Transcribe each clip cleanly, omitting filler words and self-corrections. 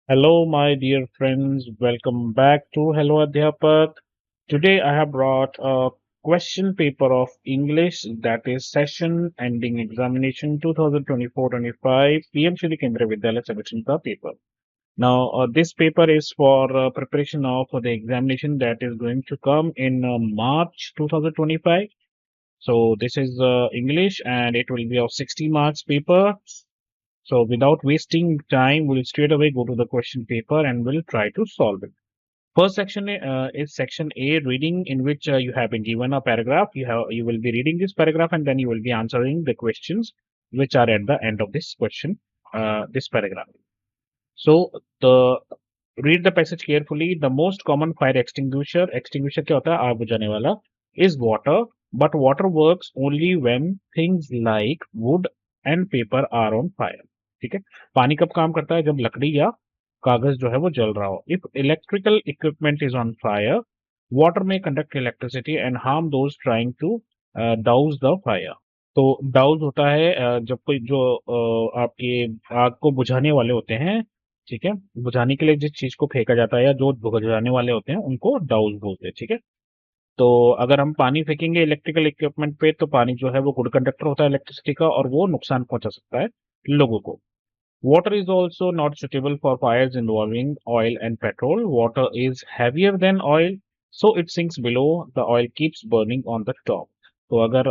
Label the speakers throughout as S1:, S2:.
S1: Hello, my dear friends. Welcome back to Hello Adhyapak. Today I have brought a question paper of English that is session ending examination 2024-25 PM Shri Kendriya Vidyalaya selection का paper. Now, this paper is for preparation of the examination that is going to come in March 2025. So this is English and it will be of 60 marks paper. So without wasting time, we'll straight away go to the question paper and we'll try to solve it. First section is section A, reading, in which you have been given a paragraph. You will be reading this paragraph and then you will be answering the questions which are at the end of this question, this paragraph. So the read the passage carefully. The most common fire extinguisher क्या होता है? आग बुझाने वाला is water, but water works only when things like wood and paper are on fire. ठीक है, पानी कब काम करता है? जब लकड़ी या कागज जो है वो जल रहा हो. If electrical equipment is on fire, water may conduct electricity and harm those trying to douse the fire. तो डाउज होता है जब कोई जो आपके आग को बुझाने वाले होते हैं, ठीक है, बुझाने के लिए जिस चीज को फेंका जाता है या जो बुझाने वाले होते हैं उनको डाउज बोलते हैं. ठीक है, तो अगर हम पानी फेंकेंगे इलेक्ट्रिकल इक्विपमेंट पे तो पानी जो है वो गुड कंडक्टर होता है इलेक्ट्रिसिटी का और वो नुकसान पहुंचा सकता है लोगों को. Water is also not suitable for fires involving oil and petrol. Water is heavier than oil, so it sinks below. The oil keeps burning on the top. तो अगर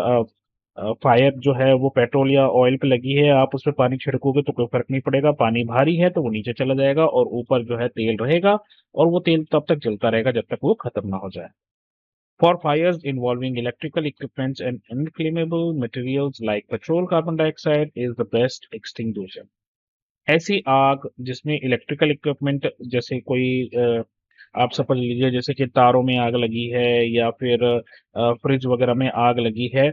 S1: फायर जो है वो पेट्रोल या ऑयल पे लगी है, आप उस पर पानी छिड़कोगे तो कोई फर्क नहीं पड़ेगा. पानी भारी है तो वो नीचे चला जाएगा और ऊपर जो है तेल रहेगा और वो तेल तब तक जलता रहेगा जब तक वो खत्म ना हो जाए. For fires involving electrical equipments and inflammable materials like petrol, carbon dioxide is the best extinguisher. ऐसी आग जिसमें इलेक्ट्रिकल इक्विपमेंट जैसे कोई आप समझ लीजिए जैसे कि तारों में आग लगी है या फिर फ्रिज वगैरह में आग लगी है,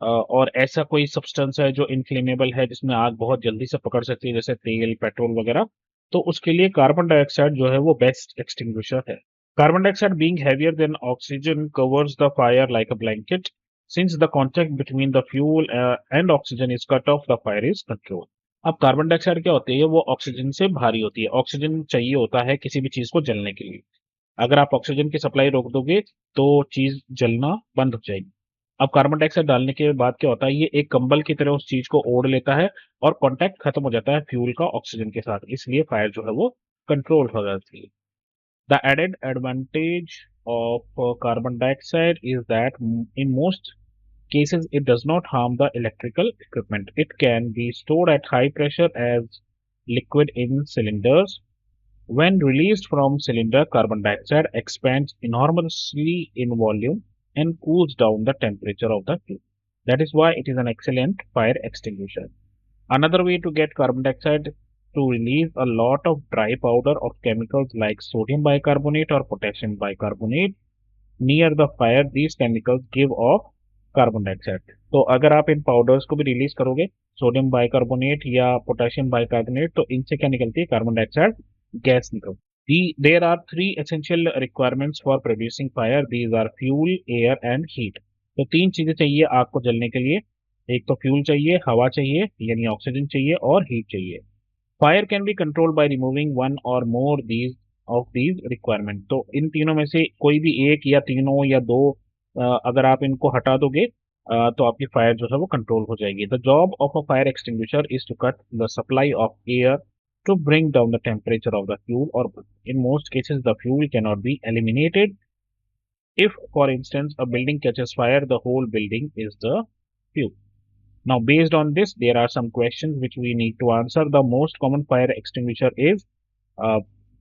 S1: और ऐसा कोई सब्सटेंस है जो इनफ्लेमेबल है जिसमें आग बहुत जल्दी से पकड़ सकती है जैसे तेल पेट्रोल वगैरह, तो उसके लिए कार्बन डाइऑक्साइड जो है वो बेस्ट एक्सटिंग्विशर है. Carbon dioxide, being heavier than oxygen, covers the fire like a blanket. Since the contact between the fuel and oxygen is cut off, the fire is controlled. अब carbon dioxide क्या होती है? वो oxygen से भारी होती है. ऑक्सीजन चाहिए होता है किसी भी चीज को जलने के लिए. अगर आप ऑक्सीजन की सप्लाई रोक दोगे तो चीज जलना बंद हो जाएगी. अब कार्बन डाइऑक्साइड डालने के बाद क्या होता है? ये एक कंबल की तरह उस चीज को ओढ़ लेता है और कांटेक्ट खत्म हो जाता है फ्यूल का ऑक्सीजन के साथ, इसलिए फायर जो है वो कंट्रोल हो जाती है. The added advantage of carbon dioxide is that in most cases it does not harm the electrical equipment. It can be stored at high pressure as liquid in cylinders. When released from cylinder, carbon dioxide expands enormously in volume and cools down the temperature of the fuel. That is why it is an excellent fire extinguisher. Another way to get carbon dioxide to release a lot of dry powder of chemicals like sodium bicarbonate or potassium bicarbonate near the fire. These chemicals give off carbon dioxide. तो अगर आप इन powders को भी release करोगे, sodium bicarbonate या potassium bicarbonate, तो इनसे क्या निकलती है? कार्बन डाइऑक्साइड गैस निकलती है. There are three essential requirements for producing fire. These are fuel, air and heat. तो तीन चीजें चाहिए आग को जलने के लिए. एक तो फ्यूल चाहिए, हवा चाहिए यानी ऑक्सीजन चाहिए और हीट चाहिए. Fire can be control by removing one or more these of these requirement. तो इन तीनों में से कोई भी एक या तीनों या दो, अगर आप इनको हटा दोगे तो आपकी फायर जो है वो कंट्रोल हो जाएगी. The job of a fire extinguisher is to cut the supply of air to bring down the temperature of the fuel, or in most cases the fuel cannot be eliminated. If for instance a building catches fire, the whole building is the fuel. Now based on this there are some questions which we need to answer. The most common fire extinguisher is uh,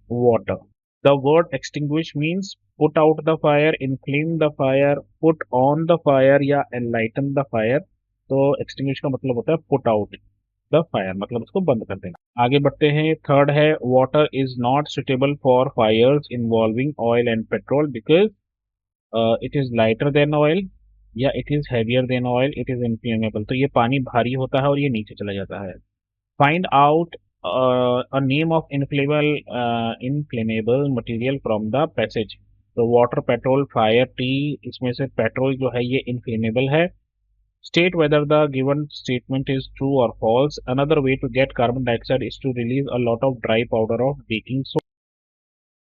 S1: water. The word extinguish means put out the fire, inflame the fire, put on the fire या enlighten the fire. तो extinguish का मतलब होता है put out the fire, मतलब उसको बंद कर देना. आगे बढ़ते हैं. थर्ड है water is not suitable for fires involving oil and petrol because it is lighter than oil या it is heavier than oil, it is inflammable. तो ये पानी भारी होता है और ये नीचे चला जाता है. Find out a name of inflammable material from the passage. तो वाटर पेट्रोल फायर टी, इसमें से पेट्रोल जो है ये इनफ्लेमेबल है. State whether the given statement is true or false. Another way to get carbon dioxide is to release a lot of dry powder of baking soda.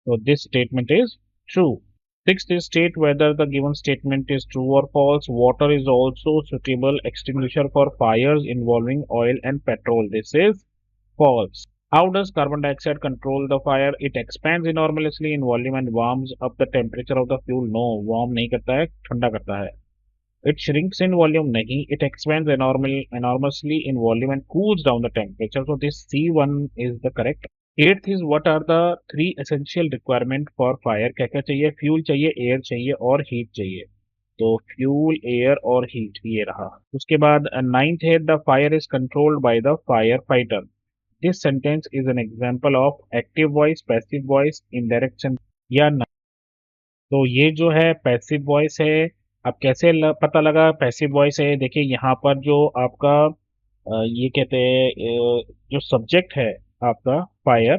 S1: So this statement is true. Sixth is state whether the given statement is true or false. Water is also suitable extinguisher for fires involving oil and petrol. This is false. How does carbon dioxide control the fire? It expands enormously in volume and warms up the temperature of the fuel. No, warm नहीं करता है, ठंडा करता है. It shrinks in volume nahi. It expands enormously in volume and cools down the temperature. So this C1 is the correct. Eighth is what are the three essential requirement for fire? क्या क्या चाहिए? Fuel चाहिए, air चाहिए और heat चाहिए. तो fuel, air और heat ये रहा. उसके बाद ninth है the fire is controlled by the firefighter. This sentence is an example of active voice, passive voice, indirect sentence या नहीं. तो ये जो है पैसिव वॉइस है. अब कैसे पता लगा पैसिव वॉइस है? देखिए यहाँ पर जो आपका ये कहते हैं जो सब्जेक्ट है आपका फायर,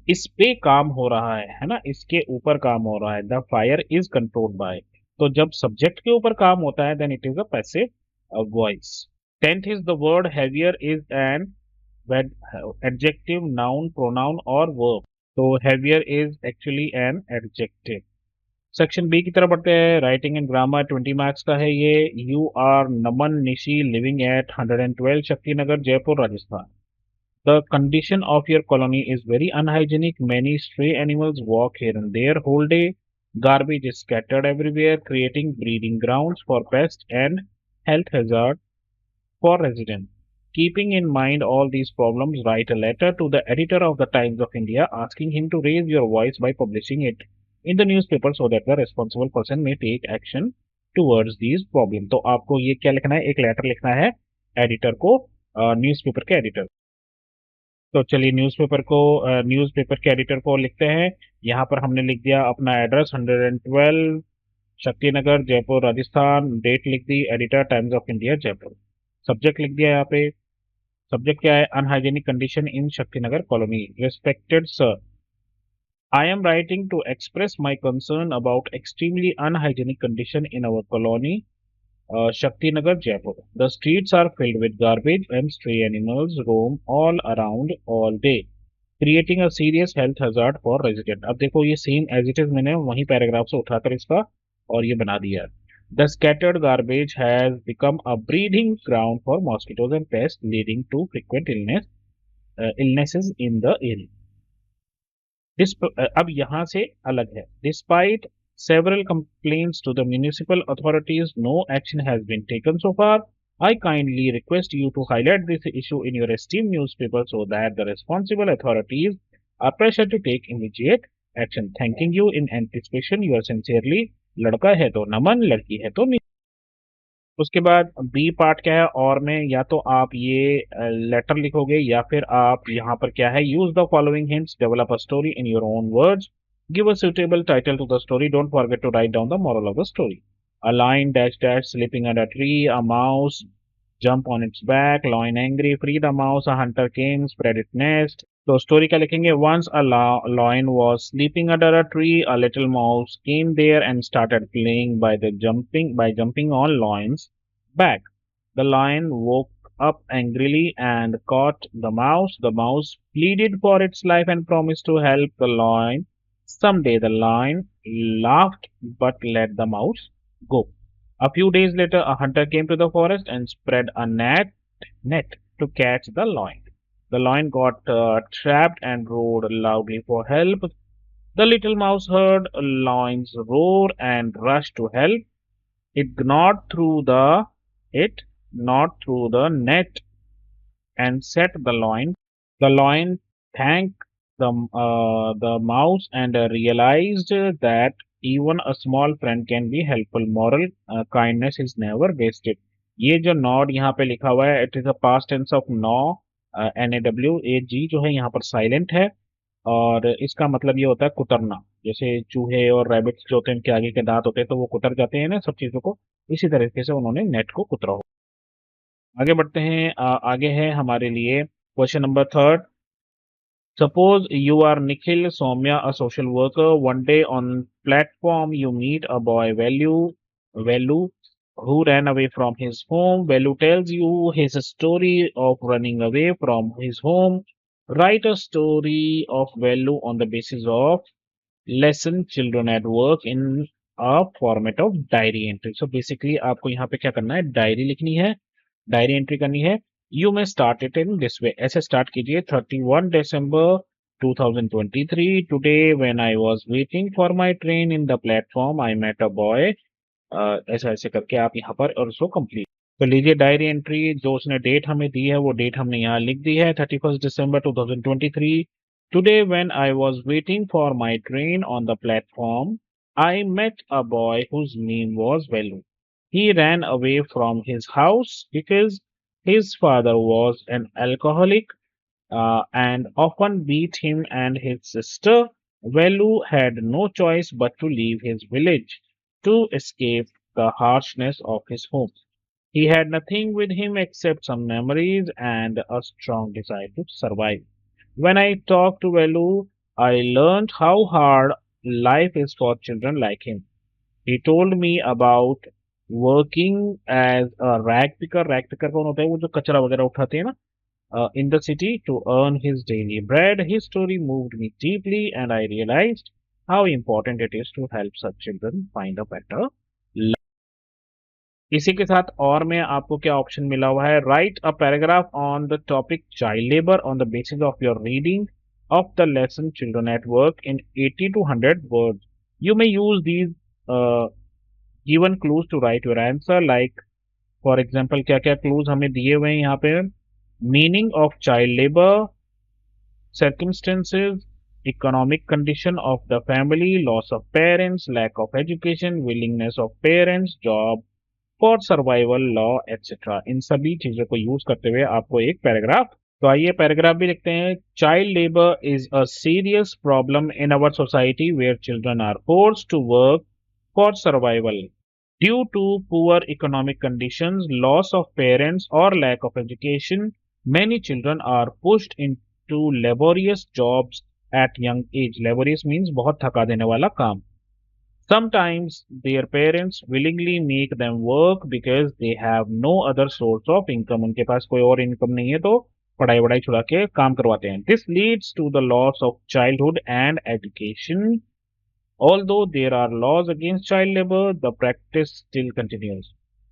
S1: इस पे काम हो रहा है ना, इसके ऊपर काम हो रहा है. The fire is controlled by. तो जब सब्जेक्ट के ऊपर काम होता है then it is a passive voice. Tenth is the word heavier is an adjective, noun, pronoun और वर्ब. तो heavier is actually an adjective. Section B की तरफ बढ़ते हैं. राइटिंग एंड ग्रामर 20 मार्क्स का है ये. You are Naman Nishi living at 112 Shaktinagar Jaipur Rajasthan. The condition of your colony is very unhygienic. Many stray animals walk here and there whole day. Garbage is scattered everywhere, creating breeding grounds for pests and health hazard for residents. Keeping in mind all these problems, write a letter to the editor of the Times of India asking him to raise your voice by publishing it in the newspaper so that the responsible person may take action towards these problems. तो आपको ये क्या लिखना है? एक letter लिखना है editor को, न्यूज़पेपर के एडिटर. तो चलिए न्यूज़पेपर के एडिटर को लिखते हैं. यहाँ पर हमने लिख दिया अपना एड्रेस 112 शक्तिनगर जयपुर राजस्थान. डेट लिख दी, editor Times of India Jaipur. Subject लिख दिया यहाँ पे. सब्जेक्ट क्या है? Unhygienic condition in Shaktinagar colony. Respected sir, I am writing to express my concern about extremely unhygienic condition in our colony, Shaktinagar, Jaipur. The streets are filled with garbage and stray animals roam all around all day, creating a serious health hazard for residents. अब देखो ये same as it is मैंने वही paragraph से उठाकर इसका और ये बना दिया. The scattered garbage has become a breeding ground for mosquitoes and pests, leading to frequent illnesses in the area. अब यहाँ से अलग है. Despite several complaints to the municipal authorities, no action has been taken so far. I kindly request you to highlight this issue in your esteemed newspaper so that the responsible authorities are pressured to take immediate action. Thanking you in anticipation. Yours sincerely, लड़का है तो नमन, लड़की है तो मीना. उसके बाद B part क्या है? और में या तो आप ये लेटर लिखोगे या फिर आप यहाँ पर क्या है, use the following hints, develop a story in your own words, give a suitable title to the story, don't forget to write down the moral of the story. A lion dash dash sleeping under tree, a mouse jump on its back, lion angry, free the mouse, a hunter came, spread its nest. तो story क्या लिखेंगे? Once a lion was sleeping under a tree, a little mouse came there and started playing by jumping on lion's back. The lion woke up angrily and caught the mouse. The mouse pleaded for its life and promised to help the lion. Someday the lion laughed but let the mouse go. A few days later, a hunter came to the forest and spread a net to catch the lion. The lion got trapped and roared loudly for help. The little mouse heard a lion's roar and rushed to help. It gnawed through it gnawed through the net and set the lion. The lion thanked the mouse and realized that even a small friend can be helpful. Moral, kindness is never wasted. ये जो Nord यहाँ पे लिखा हुआ है, it is a past tense of gnaw. NAWAG जो है यहाँ पर साइलेंट है और इसका मतलब ये होता है कुतरना. जैसे चूहे और रैबिट्स जो होते हैं इनके आगे के दांत होते हैं तो वो कुतर जाते हैं ना सब चीजों को, इसी तरीके से उन्होंने नेट को कुतरा हो. आगे बढ़ते हैं. आगे है हमारे लिए question number third. Suppose you are Nikhil Soumya, a social worker. One day on platform you meet a boy Velu. who ran away from his home. Velu tells you his story of running away from his home. Write a story of Velu on the basis of lesson children at work in a format of diary entry. So basically आपको यहाँ पे क्या करना है, diary लिखनी है, diary entry करनी है. You may start it in this way. ऐसे स्टार्ट कीजिए. 31 December 2023. Today when I was waiting for my train in the platform, I met a boy. ऐसा ऐसे करके आप यहाँ पर और उसको कंप्लीट तो लीजिए. डायरी एंट्री जो उसने डेट हमें दी है वो डेट हमने यहाँ लिख दी है. 31 December 2023. Today when I was waiting for my train on the platform I met a boy whose name was Velu. He ran away from his house because his father was an alcoholic and often beat him and his sister. Velu had no choice but to leave his village to escape the harshness of his home. He had nothing with him except some memories and a strong desire to survive. When I talked to Velu, I learned how hard life is for children like him. He told me about working as a rag picker. Rag picker कौन होता है? वो जो कचरा वगैरह उठाते हैं ना, in the city to earn his daily bread. His story moved me deeply, and I realized how important it is to help such children find a better life. इसी के साथ और में आपको क्या ऑप्शन मिला हुआ है? Right a paragraph on the topic child labour on the basis of your reading of the lesson children at work in 80 to 100 words. You may use these given clues to write your answer. Like for example, क्या क्या clues हमें दिए हुए हैं यहाँ पे? Meaning of child labor, circumstances, economic condition of the family, loss of parents, lack of education, willingness of parents, job for survival, law, etc. इन सभी चीजों को यूज करते हुए आपको एक पैराग्राफ. तो आइए पैराग्राफ भी लिखते हैं. Child labour is a serious problem in our society where children are forced to work for survival. Due to poor economic conditions, loss of parents, or lack of education, many children are pushed into laborious jobs at young age. Laborious means बहुत थका देने वाला काम. Sometimes their parents willingly make them work because they have no other source of income. उनके पास कोई और income नहीं है तो पढ़ाई वढ़ाई छुड़ा के काम करवाते हैं. This leads to the loss of childhood and education. Although there are laws against child labor, the practice still continues.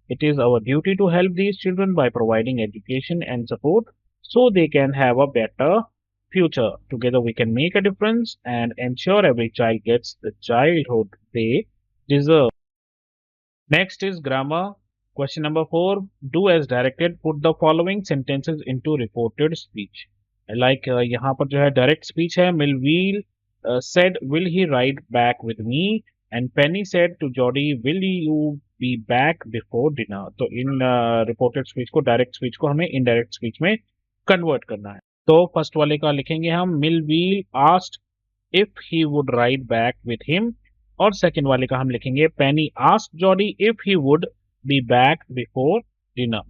S1: It is our duty to help these children by providing education and support so they can have a better future. Together we can make a difference and ensure every child gets the childhood they deserve. Next is grammar. Question number 4. Do as directed. Put the following sentences into reported speech. Like यहाँ पर जो है direct speech है. Millville said, "Will he ride back with me?" And Penny said to Jody, "Will you be back before dinner?" तो इन reported speech को direct speech को हमें indirect speech में convert करना है. तो first वाले का लिखेंगे हम. Millville asked if he would ride back with him. और second वाले का हम लिखेंगे. Penny asked Jody if he would be back before dinner.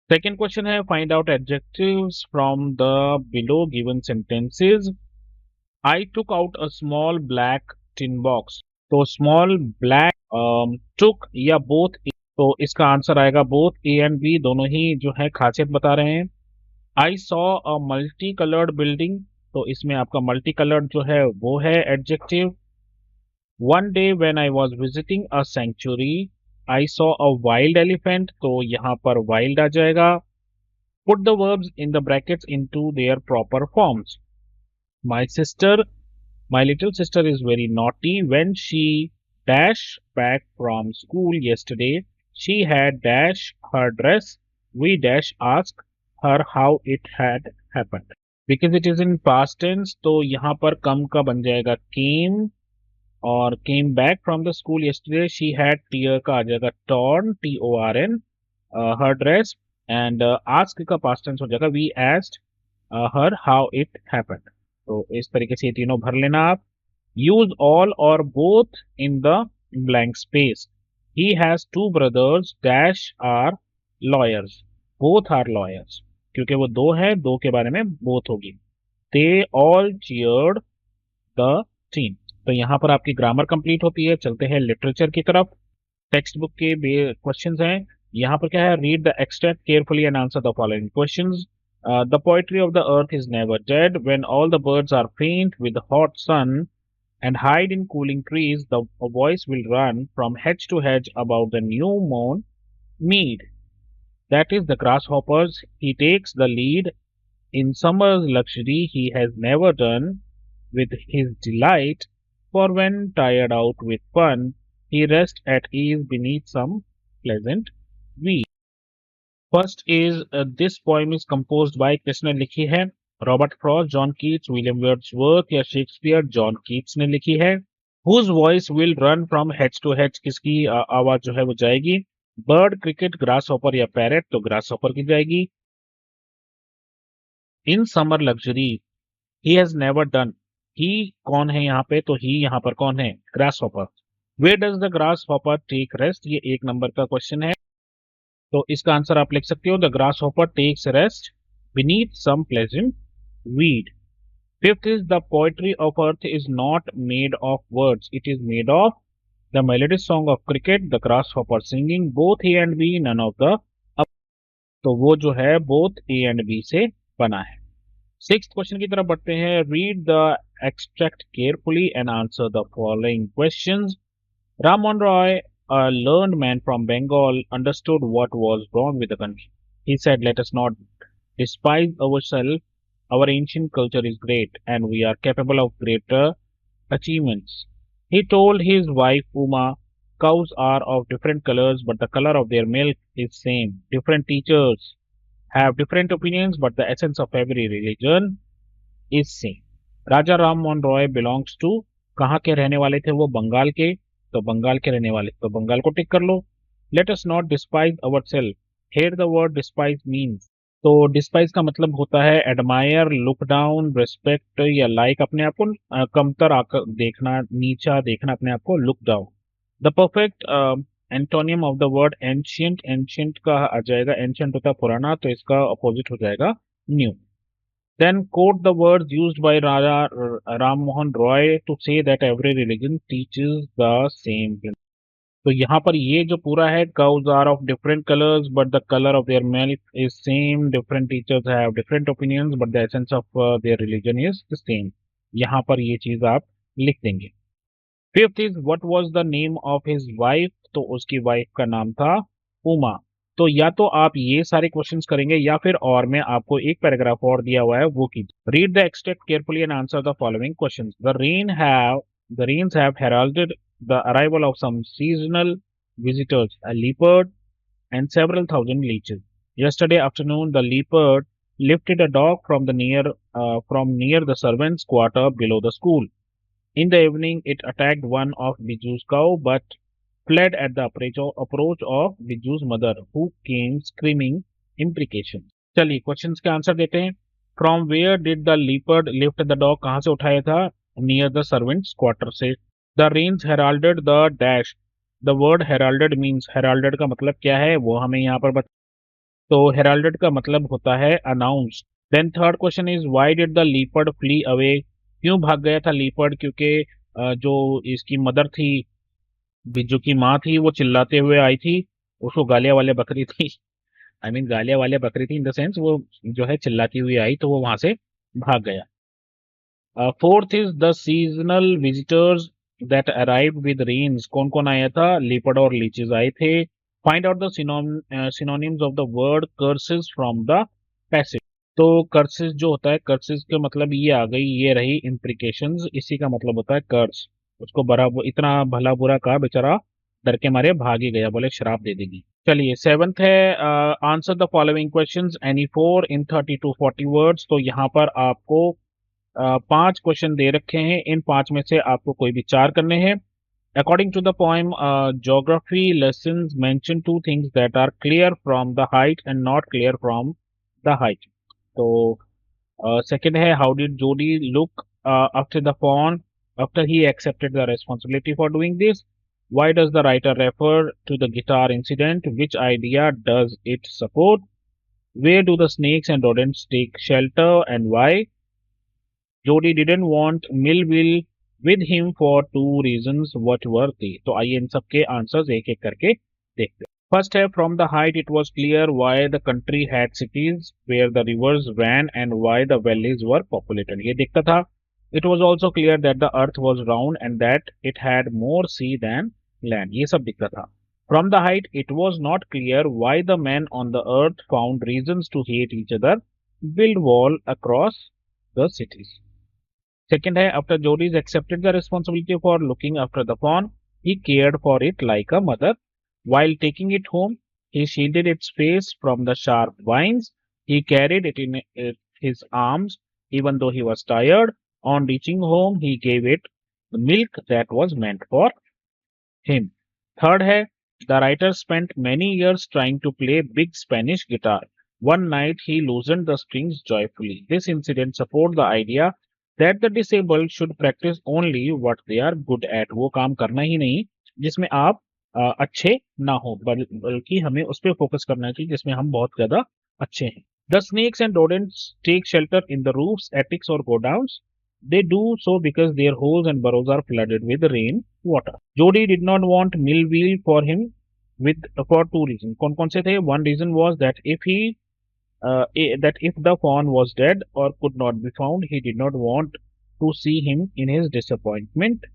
S1: Second question है. Find out adjectives from the below given sentences. I took out a small black tin box. तो small black took या both तो इसका answer आएगा both A and B दोनों ही जो है खासियत बता रहे हैं. I saw a multicolored building तो इसमें आपका multicolored जो है वो है adjective. One day when I was visiting a sanctuary, I saw a wild elephant तो यहाँ पर wild आ जाएगा. Put the verbs in the brackets into their proper forms. My little sister is very naughty. When she dashed back from school yesterday, she had dashed her dress. We asked her how it had happened. Because it is in past tense, तो यहाँ पर कम का बन जाएगा came और came back from the school yesterday. She had tear का आ जाएगा torn, Torn, her dress and ask का past tense हो जाएगा. We asked her how it happened. तो इस तरीके से ये तीनों भर लेना आप. Use all or both in the blank space. He has two brothers dash are lawyers. Both are lawyers. क्योंकि वो दो है, दो के बारे में both होगी. They all cheered the team. तो यहाँ पर आपकी ग्रामर कंप्लीट होती है. चलते हैं लिटरेचर की तरफ. टेक्स्ट बुक के क्वेश्चंस हैं। यहाँ पर क्या है, read the extract carefully and answer the following questions. The poetry of the earth is never dead when all the birds are faint with hot sun and hide in cooling trees, the voice will run from hedge to hedge about the new mown mead. That is the grasshoppers. He takes the lead in summer's luxury he has never done with his delight. For when tired out with fun, he rests at ease beneath some pleasant weed. First is this poem is composed by किसने लिखी है? Robert Frost, John Keats, William Wordsworth या Shakespeare? John Keats ने लिखी है। Whose voice will run from hedge to hedge? किसकी आवाज जो है वो जाएगी? बर्ड, क्रिकेट, ग्रास हॉपर या पैरेट? तो ग्रास हॉपर की जाएगी। In summer luxury he has never done, he कौन है यहाँ पे? तो ही यहाँ पर कौन है? Grasshopper. Where does the grasshopper take rest? ये 1 नंबर का क्वेश्चन है, तो इसका आंसर आप लिख सकते हो, the grasshopper takes rest beneath some pleasant weed. Fifth is the poetry of earth is not made of words, it is made of the melodious song of cricket, the grasshopper singing, both A and B, none of the up. तो वो जो है both A and B से बना है। Sixth question की तरफ बढ़ते हैं। Read the extract carefully and answer the following questions. Ram Mohan Roy, a learned man from Bengal, understood what was wrong with the country. He said, let us not despise ourselves. Our ancient culture is great and we are capable of greater achievements. He told his wife Uma, cows are of different colors, but the color of their milk is same. Different teachers have different opinions, but the essence of every religion is same. Raja Ram Mohan Roy belongs to, कहाँ के रहने वाले थे वो? बंगाल के, तो बंगाल के रहने वाले, तो बंगाल को टिक कर लो। Let us not despise our self. Here the word despise means, तो डिस्पाइज का मतलब होता है एडमायर, लुक डाउन, रिस्पेक्ट या लाइक, अपने आप को कमतर आकर देखना, नीचा देखना अपने आप को, look down. The perfect antonym of the word ancient, ancient का आ जाएगा, एंशियंट होता है पुराना, तो इसका अपोजिट हो जाएगा new. Then quote the words used by Raja Ram Mohan Roy to say that every religion teaches the same principle. तो यहाँ पर ये जो पूरा है, cows are of different colors but the color of their milk is same, different teachers have different opinions but the essence of their religion is the same. यहाँ पर ये चीज आप लिख देंगे। Fifth is what was the name of his wife? तो उसकी wife का नाम था उमा। तो या तो आप ये सारे क्वेश्चंस करेंगे या फिर और में आपको एक पैराग्राफ और दिया हुआ है वो कीजिए। Read the extract carefully and answer the following questions. The rains have heralded the arrival of some seasonal visitors, a leopard and several thousand leeches. Yesterday afternoon, the leopard lifted a dog from near the servants' quarter below the school. In the evening, it attacked one of Biju's cow, but fled at the approach of Biju's mother, who came screaming imprecations. चलिए questions के answer देते हैं। From where did the leopard lift the dog? कहाँ से उठाया था? Near the servants quarter से। The rains heralded the dash. The word heralded means, heralded का मतलब क्या है वो हमें यहाँ पर बता। तो हेराल्डेड का मतलब होता है announced. Then third question is why did the leopard flee away? क्यों भाग गया था लीपर्ड? क्योंकि जो इसकी मदर थी, बिज्जू की माँ थी, वो चिल्लाते हुए आई थी, उसको गालियां वाले बकरी थी। आई मीन गालियां वाले बकरी थी इन द सेंस वो जो है चिल्लाती हुई आई, तो वो वहां से भाग गया। Fourth is the seasonal visitors that arrived with rains. कौन कौन आया था? लीपर्ड और लीचेस आए थे। Find out the synonyms of the word curses from the passage. तो कर्सेस जो होता है, कर्सेस का मतलब ये आ गई, ये रही इम्प्रिकेशंस, इसी का मतलब होता है कर्स। उसको बड़ा इतना भला बुरा कहा, बेचारा डर के मारे भाग ही गया, बोले श्राप दे देगी। चलिए सेवंथ है, answer the following questions any four in 30 to 40 words. तो यहाँ पर आपको 5 क्वेश्चन दे रखे हैं, इन 5 में से आपको कोई भी 4 करने हैं। According to the poem, geography lessons mention two things that are clear from the height and not clear from the height. तो second है, how did Jody look after the fawn after he accepted the responsibility for doing this? Why does the writer refer to the guitar incident? Which idea does it support? Where do the snakes and rodents take shelter and why? Jody didn't want Millville with him for two reasons. What were they? तो आइए इन सबके answers एक एक करके देखते हैं. First है, from the height it was clear why the country had cities where the rivers ran and why the valleys were populated. ये दिखता था. It was also clear that the earth was round and that it had more sea than land. ये सब दिखता था. From the height it was not clear why the men on the earth found reasons to hate each other, build wall across the cities. Second hai, after Jodis accepted the responsibility for looking after the fawn, he cared for it like a mother. While taking it home, he shielded its face from the sharp vines. He carried it in his arms, even though he was tired. On reaching home, he gave it the milk that was meant for him. Third hai, the writer spent many years trying to play big Spanish guitar. One night he loosened the strings joyfully. This incident supports the idea that the disabled should practice only what they are good at. वो काम करना ही नहीं जिसमें आप अच्छे ना हो, बल्कि हमें उस पर फोकस करना चाहिए जिसमें हम बहुत ज्यादा अच्छे हैं. The snakes and rodents take shelter in the roofs, attics or godowns. They do so because their holes and burrows are flooded with rain water. Jody did not want Millville for him with for two reasons. कौन कौन से थे? One reason was that if the fawn was dead or could not be found, he did not want to see him in his disappointment.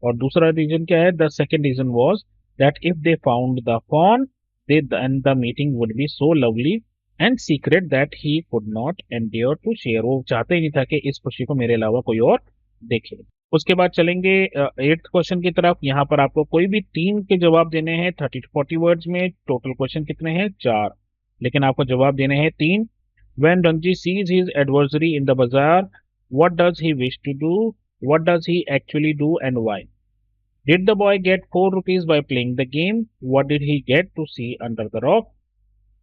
S1: और दूसरा reason क्या है? The second reason was that if they found the fawn, then the meeting would be so lovely and secret that he could not endure to share. वो चाहते ही नहीं था कि इस खुशी को मेरे अलावा कोई और देखे. उसके बाद चलेंगे 8th क्वेश्चन की तरफ. यहाँ पर आपको कोई भी 3 के जवाब देने हैं 30 to 40 वर्ड्स में. टोटल क्वेश्चन कितने हैं? 4, लेकिन आपको जवाब देने हैं 3. When Ranji sees his adversary in the bazaar, what does he wish to do? What does he actually do and why? Did the boy get 4 rupees by playing the game? What did he get to see under the rock?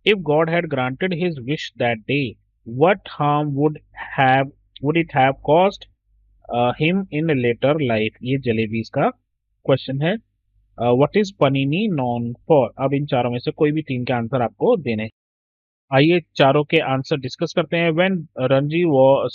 S1: If God had granted his wish that day, what harm would it have caused him in a later life? ये jalebis का question है. What is panini known for? अब इन चारों में से कोई भी 3 के आंसर आपको देने हैं. आइए चारों के आंसर डिस्कस करते हैं. When Ranji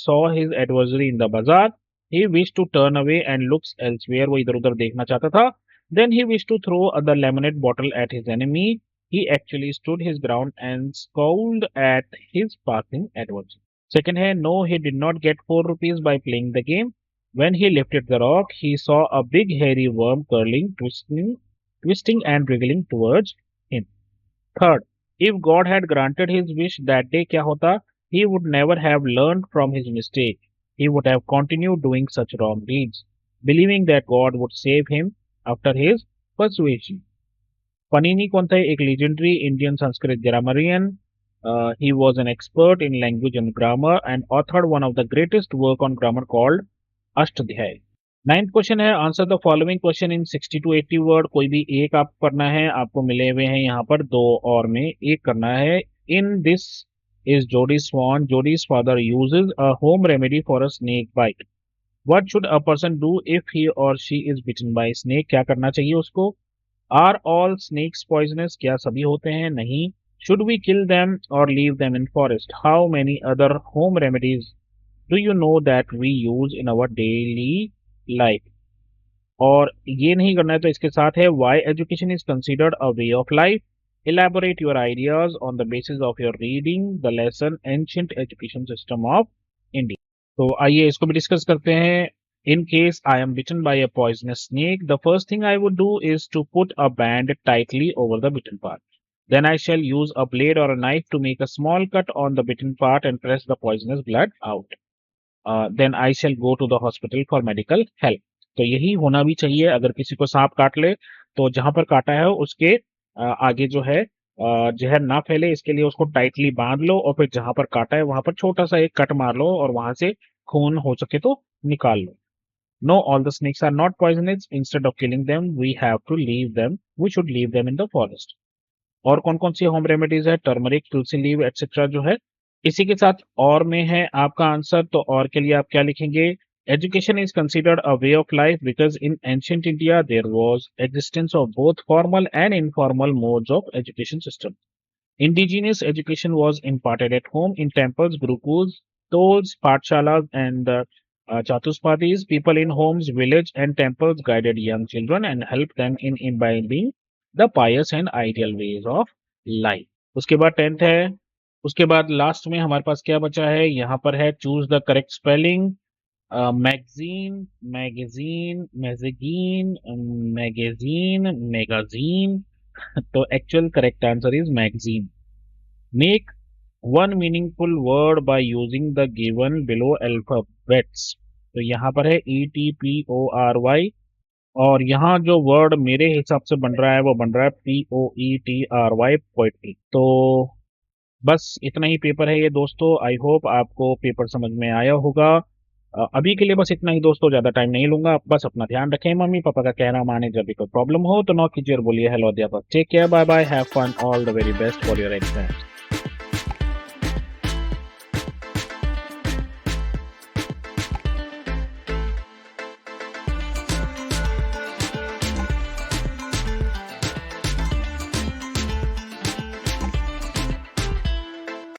S1: saw his adversary in the bazaar, he wished to turn away and looks elsewhere. वो इधर उधर देखना चाहता था. Then he wished to throw the lemonade bottle at his enemy. He actually stood his ground and scowled at his passing adversary. Second है, no, he did not get 4 rupees by playing the game. When he lifted the rock, he saw a big hairy worm curling, twisting and wriggling towards him. Third, if God had granted his wish that day, क्या होता? He would never have learned from his mistake. He would have continued doing such wrong deeds, believing that God would save him after his persuasion. Panini कौन था? एक legendary Indian Sanskrit grammarian. He was an expert in language and grammar and authored one of the greatest work on grammar called Ashtadhyayi. 9th question है, answer the following question in 60 to 80 word. कोई भी एक आपको करना है. आपको मिले हुए हैं यहाँ पर 2 और में एक करना है. In this is Jody's swan. Jody's father uses a home remedy for a snake bite. What should a person do if he or she is bitten by a snake? क्या करना चाहिए उसको? Are all snakes poisonous? क्या सभी होते हैं? नहीं. Should we kill them or leave them in forest? How many other home remedies do you know that we use in our daily life? और ये नहीं करना है तो इसके साथ है why education is considered a way of life. Elaborate your ideas on the basis of your reading the lesson ancient education system of India. तो आइए इसको भी डिस्कस करते हैं. In case I am bitten by a poisonous snake, the first thing I would do is to put a band tightly over the bitten part. Then I shall use a blade or a knife to make a small cut on the bitten part and press the poisonous blood out. Then I shall go to the hospital for medical help. तो यही होना भी चाहिए. अगर किसी को सांप काट ले तो जहां पर काटा है उसके आगे जो है जहर ना फैले इसके लिए उसको टाइटली बांध लो और फिर जहां पर काटा है वहां पर छोटा सा एक कट मार लो और वहां से खून हो सके तो निकाल लो. No, all the snakes are not poisonous. Instead of killing them, we have to leave them. We should leave them in the forest. और कौन कौन सी होम रेमेडीज है? टर्मरिक, तुलसी लीव एक्सेट्रा जो है. इसी के साथ और में है आपका आंसर. तो और के लिए आप क्या लिखेंगे? Education is considered a way of life because in ancient India there was existence of both formal and informal modes of education system. Indigenous education was imparted at home in temples, gurukuls, tols, pathshalas, and Chatuspadis, people in homes, village and temples guided young children and helped them in imbibing the pious and ideal ways of life. उसके बाद 10th है, उसके बाद last में हमारे पास क्या बचा है, यहाँ पर है choose the correct spelling, magazine, magazine, magazine, magazine, magazine. तो actual correct answer is magazine. Make one meaningful word by using the given below alphabets. तो यहाँ पर है ETPORY, और यहाँ जो वर्ड मेरे हिसाब से बन रहा है वो बन रहा है POETRY, पोएट्री। तो बस इतना ही पेपर है ये दोस्तों। आई होप आपको पेपर समझ में आया होगा। अभी के लिए बस इतना ही दोस्तों, ज्यादा टाइम नहीं लूंगा। बस अपना ध्यान रखें, मम्मी पापा का कहना माने। जब भी कोई प्रॉब्लम हो तो नॉक कीजिए और बोलिए हेलो अध्यापक। Take care, bye bye, have fun, all the very best for your exam.